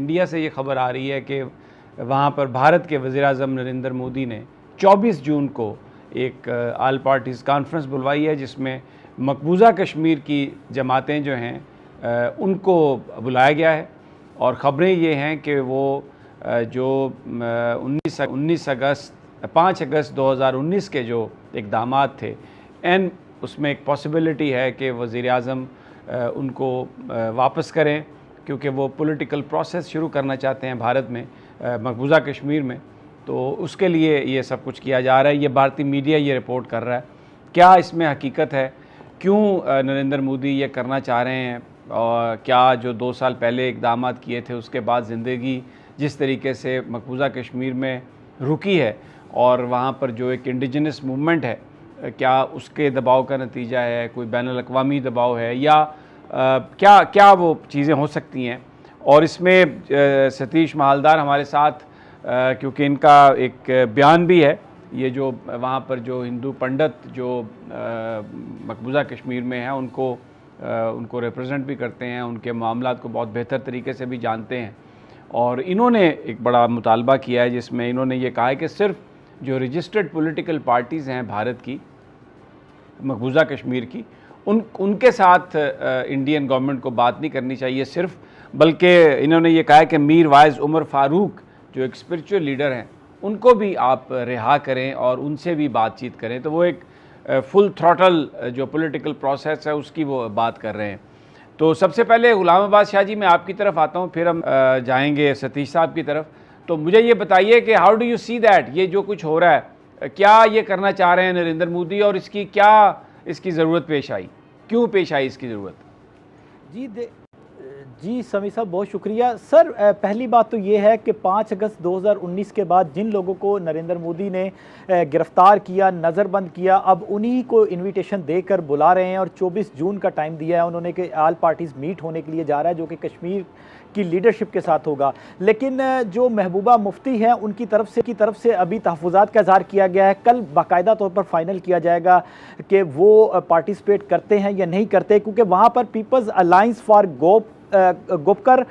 India से ये खबर आ रही है कि वहाँ पर भारत के वज़ीर-ए-आज़म नरेंद्र मोदी ने 24 जून को एक ऑल पार्टीज़ कॉन्फ्रेंस बुलवाई है, जिसमें मकबूजा कश्मीर की जमातें जो हैं उनको बुलाया गया है। और ख़बरें ये हैं कि वो जो 5 अगस्त 2019 के जो इक़दामात थे उसमें एक पॉसिबिलिटी है कि वज़ीर-ए-आज़म उनको वापस करें, क्योंकि वो पॉलिटिकल प्रोसेस शुरू करना चाहते हैं भारत में, मकबूजा कश्मीर में। तो उसके लिए ये सब कुछ किया जा रहा है। ये भारतीय मीडिया ये रिपोर्ट कर रहा है। क्या इसमें हकीकत है? क्यों नरेंद्र मोदी ये करना चाह रहे हैं? और क्या जो 2 साल पहले इक़दाम किए थे उसके बाद ज़िंदगी जिस तरीके से मकबूजा कश्मीर में रुकी है और वहाँ पर जो एक इंडिजिनस मूवमेंट है, क्या उसके दबाव का नतीजा है? कोई बैनुल-अक़वामी दबाव है या क्या वो चीज़ें हो सकती हैं? और इसमें सतीश महालदार हमारे साथ, क्योंकि इनका एक बयान भी है, ये जो वहाँ पर जो हिंदू पंडित जो मकबूजा कश्मीर में हैं उनको रिप्रेजेंट भी करते हैं, उनके मामलात को बहुत बेहतर तरीके से भी जानते हैं। और इन्होंने एक बड़ा मुतालबा किया है जिसमें इन्होंने ये कहा है कि सिर्फ जो रजिस्टर्ड पॉलिटिकल पार्टीज़ हैं भारत की, मकबूजा कश्मीर की, उनके साथ इंडियन गवर्नमेंट को बात नहीं करनी चाहिए सिर्फ, बल्कि इन्होंने ये कहा है कि मीर वाइज़ उमर फ़ारूक जो एक स्पिरिचुअल लीडर हैं उनको भी आप रिहा करें और उनसे भी बातचीत करें। तो वो एक फुल थ्रॉटल जो पॉलिटिकल प्रोसेस है उसकी वो बात कर रहे हैं। तो सबसे पहले गुलाम अब्बास शाह जी, मैं आपकी तरफ आता हूँ, फिर हम जाएंगे सतीश साहब की तरफ। तो मुझे ये बताइए कि how do you see that, ये जो कुछ हो रहा है, क्या ये करना चाह रहे हैं नरेंद्र मोदी और इसकी ज़रूरत पेश आई, क्यों पेश आई इसकी ज़रूरत? जी समी साहब, बहुत शुक्रिया सर। पहली बात तो ये है कि 5 अगस्त 2019 के बाद जिन लोगों को नरेंद्र मोदी ने गिरफ्तार किया, नज़रबंद किया, अब उन्हीं को इनविटेशन देकर बुला रहे हैं और 24 जून का टाइम दिया है उन्होंने कि ऑल पार्टीज़ मीट होने के लिए जा रहा है, जो कि कश्मीर की लीडरशिप के साथ होगा। लेकिन जो महबूबा मुफ्ती हैं उनकी तरफ से अभी तहफ़्फ़ुज़ात का इज़हार किया गया है। कल बाकायदा तौर पर फाइनल किया जाएगा कि वो पार्टिसिपेट करते हैं या नहीं करते, क्योंकि वहाँ पर पीपल्स अलायंस फॉर गोपकर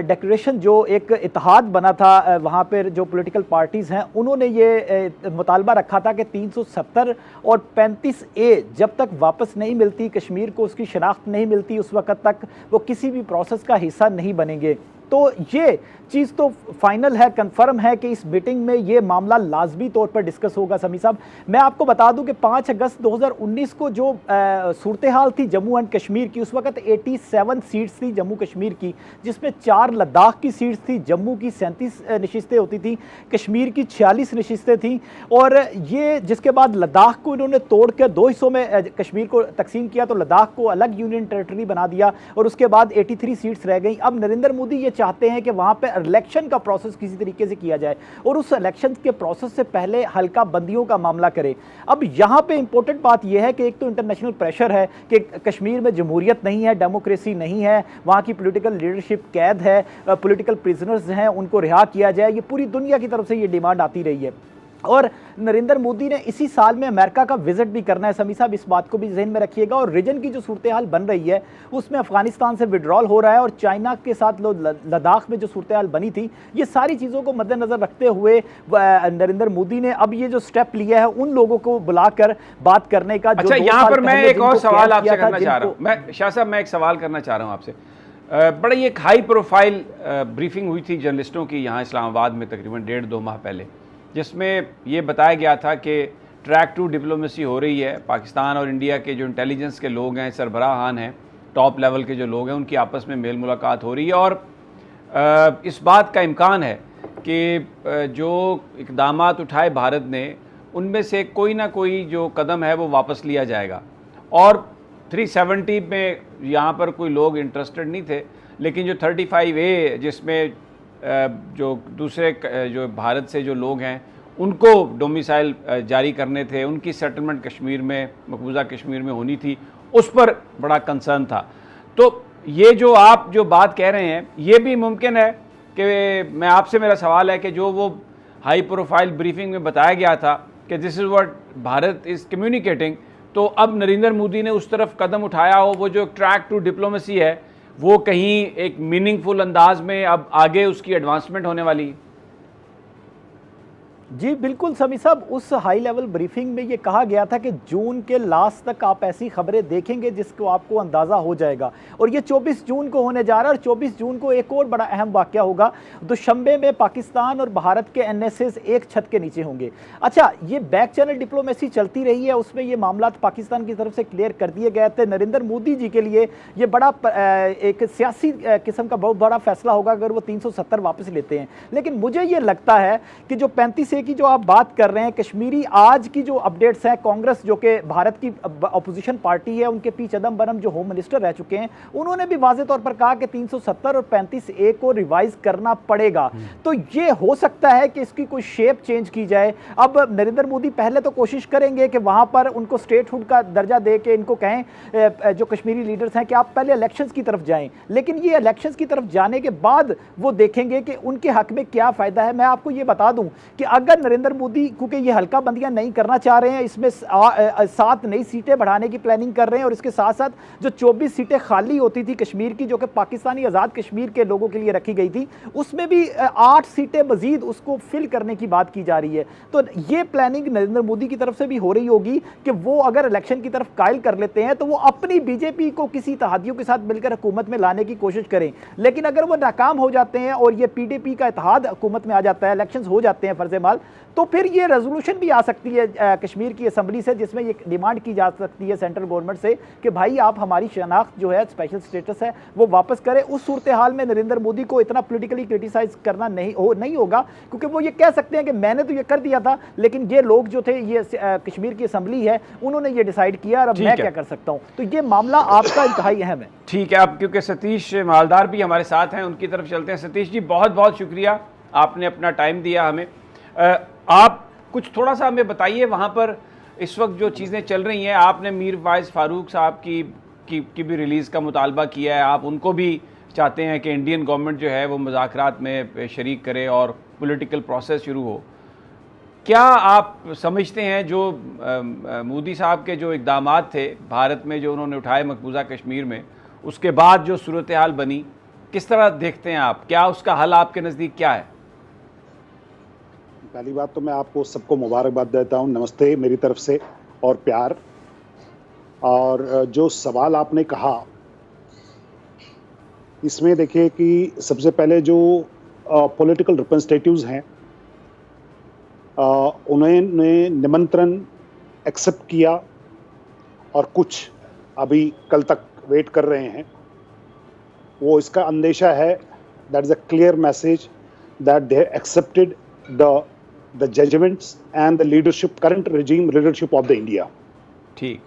डेक्लेरेशन जो एक इत्तेहाद बना था, वहाँ पर जो पॉलिटिकल पार्टीज़ हैं उन्होंने ये मुतालबा रखा था कि 370 और 35A जब तक वापस नहीं मिलती, कश्मीर को उसकी शनाख्त नहीं मिलती, उस वक़्त तक वो किसी भी प्रोसेस का हिस्सा नहीं बनेंगे। तो ये चीज़ तो फाइनल है, कंफर्म है कि इस मीटिंग में ये मामला लाजमी तौर पर डिस्कस होगा। समी साहब, मैं आपको बता दूं कि 5 अगस्त 2019 को जो सूरत हाल थी जम्मू एंड कश्मीर की, उस वक्त 87 सीट्स थी जम्मू कश्मीर की, जिसमें 4 लद्दाख की सीट्स थी। जम्मू की 37 नशिस्तें होती थी, कश्मीर की 46 नशिस्तें थीं। और ये जिसके बाद लद्दाख को इन्होंने तोड़ कर 2 हिस्सों में कश्मीर को तकसीम किया, तो लद्दाख को अलग यूनियन टेरेटरी बना दिया और उसके बाद 83 सीट्स रह गई। अब नरेंद्र मोदी ये चाहते हैं कि वहाँ पर इलेक्शन का प्रोसेस किसी तरीके से किया जाए और उस इलेक्शन के प्रोसेस से पहले हल्का बंदियों का मामला करे। अब यहाँ पे इंपॉर्टेंट बात यह है कि एक तो इंटरनेशनल प्रेशर है कि कश्मीर में जमहूरियत नहीं है, डेमोक्रेसी नहीं है, वहाँ की पॉलिटिकल लीडरशिप कैद है, पॉलिटिकल प्रिजनर्स हैं, उनको रिहा किया जाए। ये पूरी दुनिया की तरफ से ये डिमांड आती रही है और नरेंद्र मोदी ने इसी साल में अमेरिका का विजिट भी करना है। समी साहब, इस बात को भी जहन में रखिएगा। और रीजन की जो सूरत हाल बन रही है उसमें अफगानिस्तान से विड्रॉल हो रहा है और चाइना के साथ लद्दाख में जो सूरत हाल बनी थी, ये सारी चीज़ों को मद्देनज़र रखते हुए नरेंद्र मोदी ने अब ये जो स्टेप लिया है उन लोगों को बुलाकर बात करने का। अच्छा, यहाँ पर मैं एक और सवाल आपसे करना चाह रहा हूँ। शाह साहब, मैं एक सवाल करना चाह रहा हूँ आपसे। बड़ी एक हाई प्रोफाइल ब्रीफिंग हुई थी जर्नलिस्टों की यहाँ इस्लामाबाद में तकरीबन 1.5-2 माह पहले, जिसमें ये बताया गया था कि ट्रैक टू डिप्लोमेसी हो रही है। पाकिस्तान और इंडिया के जो इंटेलिजेंस के लोग हैं, सरबराहान हैं, टॉप लेवल के जो लोग हैं, उनकी आपस में मेल मुलाकात हो रही है और इस बात का इम्कान है कि जो इक़दामात उठाए भारत ने, उनमें से कोई ना कोई जो कदम है वो वापस लिया जाएगा। और 370 में यहाँ पर कोई लोग इंटरेस्टेड नहीं थे, लेकिन जो 35A जिसमें जो दूसरे जो भारत से जो लोग हैं उनको डोमिसाइल जारी करने थे, उनकी सेटलमेंट कश्मीर में, मकबूजा कश्मीर में होनी थी, उस पर बड़ा कंसर्न था। तो ये जो आप जो बात कह रहे हैं, ये भी मुमकिन है कि मैं आपसे, मेरा सवाल है कि जो वो हाई प्रोफाइल ब्रीफिंग में बताया गया था कि this is what Bharat is communicating, तो अब नरेंद्र मोदी ने उस तरफ कदम उठाया हो, वो जो ट्रैक टू डिप्लोमेसी है वो कहीं एक मीनिंगफुल अंदाज में अब आगे उसकी एडवांसमेंट होने वाली? जी बिल्कुल समी साहब, उस हाई लेवल ब्रीफिंग में ये कहा गया था कि जून के लास्ट तक आप ऐसी खबरें देखेंगे जिसको आपको अंदाज़ा हो जाएगा, और ये 24 जून को होने जा रहा है। और 24 जून को एक और बड़ा अहम वाक़या होगा, दुशंबे में पाकिस्तान और भारत के एनएसएस एक छत के नीचे होंगे। अच्छा, ये बैक चैनल डिप्लोमेसी चलती रही है, उसमें ये मामला पाकिस्तान की तरफ से क्लियर कर दिए गए थे। नरेंद्र मोदी जी के लिए ये बड़ा एक सियासी किस्म का बहुत बड़ा फैसला होगा अगर वो 370 वापस लेते हैं। लेकिन मुझे ये लगता है कि जो 35 की जो आप बात कर रहे हैं, कश्मीरी आज की जो अपडेट्स हैं, कांग्रेस जो कि भारत की अपोजिशन पार्टी है, उनके पी चिदम्बरम जो होम मिनिस्टर रह चुके हैं, उन्होंने भी वाज़े तौर पर कहा कि 370 और 35A को रिवाइज करना पड़ेगा। तो ये हो सकता है कि इसकी कोई शेप चेंज की जाए। अब नरेंद्र मोदी पहले तो कोशिश करेंगे कि वहां पर उनको स्टेटहुड का दर्जा दे के इनको कहें जो कश्मीरी लीडर्स हैं कि आप पहले इलेक्शंस की तरफ जाएं, लेकिन ये इलेक्शंस की तरफ जाने के बाद वो देखेंगे कि उनके हक में क्या फ़ायदा है। मैं आपको ये बता दूं कि अगर नरेंद्र मोदी, क्योंकि ये हल्का बंदियां नहीं करना चाह रहे हैं, इसमें 7 नई सीटें बढ़ाने की प्लानिंग कर रहे हैं, और इसके साथ साथ जो 24 सीटें खाली होती थी कश्मीर की, जो कि पाकिस्तानी आज़ाद कश्मीर के लोगों के लिए रखी गई थी, उसमें भी 8 सीटें मजीद उसको फिल करने की बात की जा रही है। तो ये प्लानिंग नरेंद्र मोदी की तरफ से भी हो रही होगी कि वो अगर इलेक्शन की तरफ कायल कर लेते हैं तो वो अपनी बीजेपी को किसी इत्तेहादियों के साथ मिलकर हुकूमत में लाने की कोशिश करें। लेकिन अगर वो नाकाम हो जाते हैं और ये पीडीपी का इत्तेहाद हुकूमत में आ जाता है, इलेक्शंस हो जाते हैं फर्ज़-ए-माल, तो फिर ये रेजोल्यूशन भी आ सकती है कश्मीर की असम्बली से, जिसमें ये डिमांड की जा सकती है सेंट्रल गवर्नमेंट से कि भाई आप हमारी शनाख्त जो है, स्पेशल स्टेटस है, वो वापस करें। उस सूरत हाल में नरेंद्र मोदी को इतना पॉलिटिकली क्रिटिसाइज करना नहीं होगा, क्योंकि वो ये कह सकते हैं कि मैंने तो ये कर दिया था, लेकिन ये लोग जो थे, ये कश्मीर की असम्बली है, उन्होंने ये डिसाइड किया और अब मैं क्या कर सकता हूँ। तो ये मामला आपका इंतहाई अहम है। ठीक है, अब क्योंकि सतीश मालदार भी हमारे साथ हैं, उनकी तरफ चलते हैं। सतीश जी, बहुत बहुत शुक्रिया, आपने अपना टाइम दिया हमें। आप कुछ थोड़ा सा हमें बताइए, वहाँ पर इस वक्त जो चीज़ें चल रही हैं, आपने मीर वाइस फारूक साहब की भी रिलीज़ का मुतालबा किया है, आप उनको भी चाहते हैं कि इंडियन गवर्नमेंट जो है वो मुज़ाकरात में शरीक करे और पॉलिटिकल प्रोसेस शुरू हो। क्या आप समझते हैं जो मोदी साहब के जो इक़दामात थे भारत में, जो उन्होंने उठाए मकबूजा कश्मीर में, उसके बाद जो सूरत हाल बनी, किस तरह देखते हैं आप? क्या उसका हल आपके नज़दीक क्या है? पहली बात तो मैं आपको सबको मुबारकबाद देता हूं, नमस्ते मेरी तरफ से और प्यार। और जो सवाल आपने कहा, इसमें देखिए कि सबसे पहले जो पॉलिटिकल रिप्रेजेंटेटिव्स हैं, उन्होंने निमंत्रण एक्सेप्ट किया और कुछ अभी कल तक वेट कर रहे हैं। वो इसका अंदेशा है, that is a clear message that they accepted the judgments and the leadership, current regime leadership of the India. ठीक.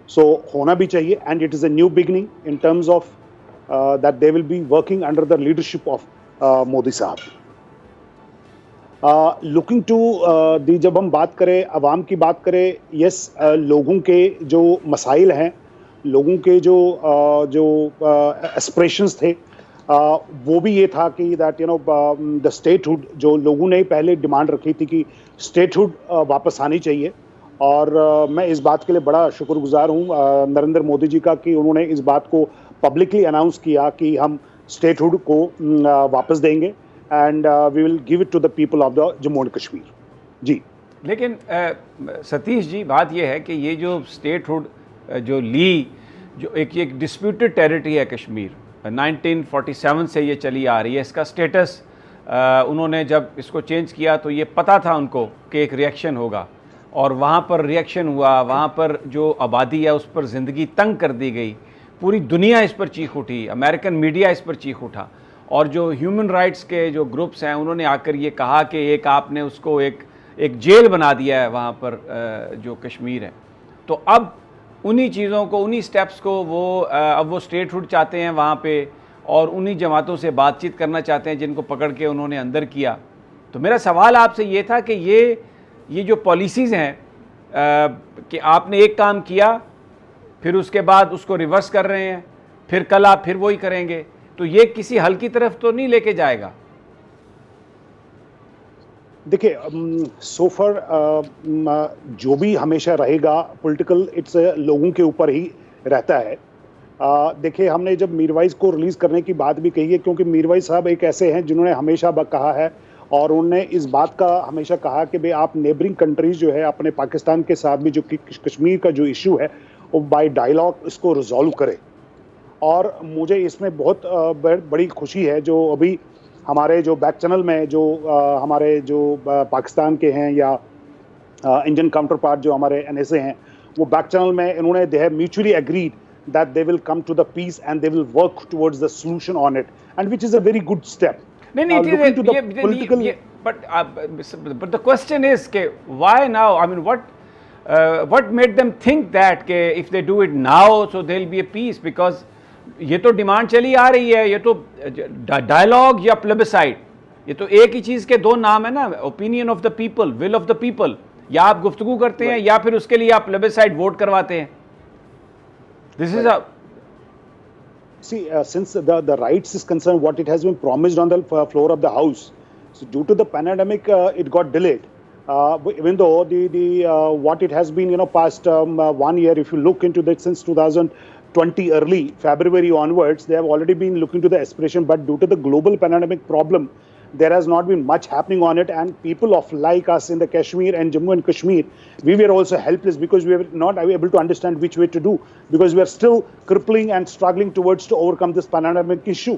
So होना भी चाहिए, and it is a new beginning in terms of that they will be working under the leadership of Modi साहब. Looking to जब हम बात करें, अवाम की बात करें, yes, लोगों के जो मसाइल हैं, लोगों के जो एस्पिरेशंस थे, वो भी ये था कि दैट द स्टेटहुड, जो लोगों ने पहले डिमांड रखी थी कि स्टेटहुड वापस आनी चाहिए। और मैं इस बात के लिए बड़ा शुक्रगुजार हूँ नरेंद्र मोदी जी का कि उन्होंने इस बात को पब्लिकली अनाउंस किया कि हम स्टेटहुड को वापस देंगे, and we will give it to the people of the Jammu and Kashmir. जी, लेकिन सतीश जी, बात यह है कि ये जो स्टेटहुड जो जो एक डिस्प्यूटेड टेरिटरी है कश्मीर, 1947 से ये चली आ रही है, इसका स्टेटस उन्होंने जब इसको चेंज किया तो ये पता था उनको कि एक रिएक्शन होगा, और वहाँ पर रिएक्शन हुआ। वहाँ पर जो आबादी है उस पर ज़िंदगी तंग कर दी गई, पूरी दुनिया इस पर चीख उठी, अमेरिकन मीडिया इस पर चीख उठा, और जो ह्यूमन राइट्स के जो ग्रुप्स हैं उन्होंने आकर ये कहा कि एक आपने उसको एक जेल बना दिया है वहाँ पर जो कश्मीर है। तो अब उन्हीं चीज़ों को, उन्हीं स्टेप्स को अब वो स्टेटहुड चाहते हैं वहाँ पे, और उन्हीं जमातों से बातचीत करना चाहते हैं जिनको पकड़ के उन्होंने अंदर किया। तो मेरा सवाल आपसे ये था कि ये जो पॉलिसीज़ हैं कि आपने एक काम किया, फिर उसके बाद उसको रिवर्स कर रहे हैं, फिर कल आप फिर वही करेंगे, तो ये किसी हल की तरफ तो नहीं लेके जाएगा? देखिए, सो फar जो भी हमेशा रहेगा पॉलिटिकल, इट्स लोगों के ऊपर ही रहता है। देखिए, हमने जब मीरवाइज को रिलीज करने की बात भी कही है, क्योंकि मीरवाइज साहब एक ऐसे हैं जिन्होंने हमेशा कहा है और उन्होंने इस बात का हमेशा कहा कि भाई आप नेबरिंग कंट्रीज जो है अपने पाकिस्तान के साथ भी जो कश्मीर का जो इशू है वो बाय डायलॉग इसको रिजॉल्व करे। और मुझे इसमें बहुत बड़ी खुशी है जो अभी हमारे जो बैक चैनल में जो हमारे जो पाकिस्तान के हैं या इंडियन काउंटर पार्ट जो हमारे NSA हैं, वो बैक चैनल में इन्होंने they have mutually agreed that they will come to the peace and they will work towards the solution on it, and which is a very good step. But the question is ke why now? I mean, what made them think that ke if they do it now so there will be a peace? Because ये तो demand चली आ रही है, ये तो dialogue या plebiscite, ये तो एक ही चीज के दो नाम है ना, opinion of the people, will of the people. या आप गुफ्तगू करते हैं या फिर उसके लिए आप प्लेबिसाइड वोट करवाते हैं। This is a since the rights is concerned, what it has been promised on the floor of the House. So due to the pandemic, it got delayed. Even though the what it has been, past 1 year, if you look into that since 2020 early February onwards, they have already been looking to the aspiration. But due to the global pandemic problem, there has not been much happening on it, and people of like us in the Kashmir and Jammu and Kashmir, we were also helpless because we were not able to understand which way to do, because we are still crippling and struggling towards to overcome this pandemic issue.